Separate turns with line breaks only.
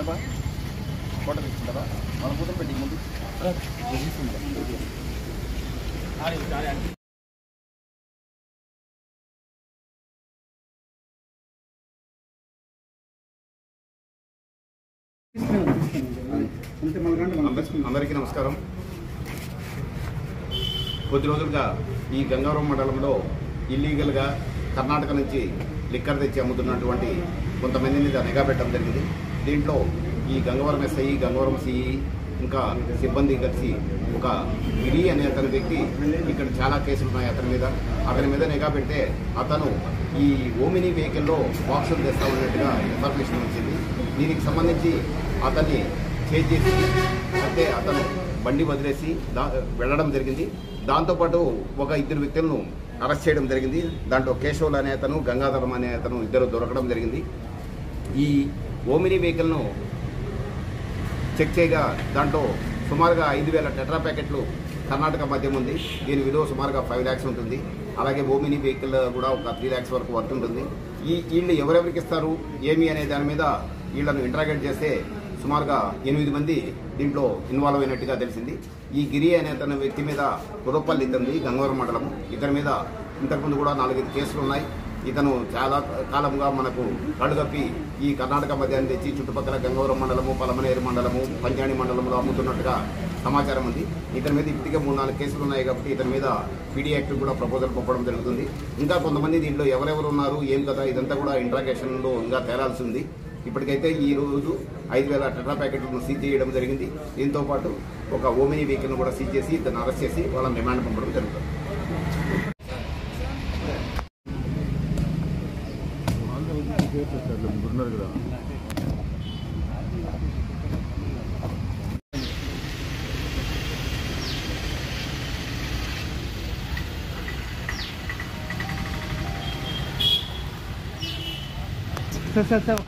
తినపా photo తీసుకుంటారా మన కూతురు పెట్టి ముందు
అందరికీ నమస్కారం. కొద్ది రోజులుగా ఈ గంగవరం మండలంలో ఇల్లీగల్గా కర్ణాటక నుంచి లిక్కర్ తెచ్చి అమ్ముతున్నటువంటి కొంతమంది మీద నిఘా పెట్టడం జరిగింది. దీంట్లో ఈ గంగవరం ఎస్ఐ, గంగవరం సిఈ ఇంకా సిబ్బంది కలిసి ఒక గిరి అనే అతని వ్యక్తి ఇక్కడ చాలా కేసులు ఉన్నాయి అతని మీద నిఘా పెడితే అతను ఈ ఓమినీ వెహికల్లో బాక్సులు తెస్తా ఉన్నట్టుగా ఇన్ఫర్మేషన్ వచ్చింది. దీనికి సంబంధించి అతన్ని చేజ్ చేసి అంటే అతను బండి వదిలేసి వెళ్ళడం జరిగింది. దాంతోపాటు ఒక ఇద్దరు వ్యక్తులను అరెస్ట్ చేయడం జరిగింది. దాంట్లో కేశవులు అనే అతను, గంగాధరం అనే అతను ఇద్దరు దొరకడం జరిగింది. ఈ ఓమినీ వెహికల్ను చెక్ చేయగా దాంట్లో సుమారుగా 5,000 టెట్రా ప్యాకెట్లు కర్ణాటక మద్యం ఉంది. దీని విలువ సుమారుగా 5 lakhs ఉంటుంది. అలాగే ఓమినీ వెహికల్ కూడా ఒక 3 lakhs వరకు వర్త్ ఉంటుంది. వీళ్ళు ఎవరెవరికి ఇస్తారు ఏమి అనే దాని మీద వీళ్ళను ఇంటరాగేట్ చేస్తే సుమారుగా 8 మంది దీంట్లో ఇన్వాల్వ్ అయినట్టుగా తెలిసింది. ఈ గిరి అనే తన వ్యక్తి మీద కుదప్పల్లి ఇతనిది గంగవరం మండలం. ఇతని మీద ఇంతకుముందు కూడా 4-5 కేసులు ఉన్నాయి. ఇతను చాలా కాలంగా మనకు కడుగప్పి ఈ కర్ణాటక మద్యాన్ని తెచ్చి చుట్టుపక్కల గంగవరం మండలము, పలమనేరు మండలము, పంజాణి మండలంలో అమ్ముతున్నట్టుగా సమాచారం ఉంది. ఇతని మీద ఇప్పటికే 3-4 కేసులు ఉన్నాయి కాబట్టి ఇతని మీద పీడీ యాక్ట్ కూడా ప్రపోజల్ పంపడం జరుగుతుంది. ఇంకా కొంతమంది దీంట్లో ఎవరెవరు ఉన్నారు ఏం కదా ఇదంతా కూడా ఇంట్రాగేషన్లో ఇంకా తేలాల్సి ఉంది. ఇప్పటికైతే ఈ రోజు 5,000 టెట్రా ప్యాకెట్లను సీజ్ చేయడం జరిగింది. దీంతో పాటు ఒక ఓమినీ వెహికల్ను కూడా సీజ్ చేసి ఇతను అరెస్ట్ చేసి వాళ్ళని రిమాండ్ పంపడం జరుగుతుంది.
సార్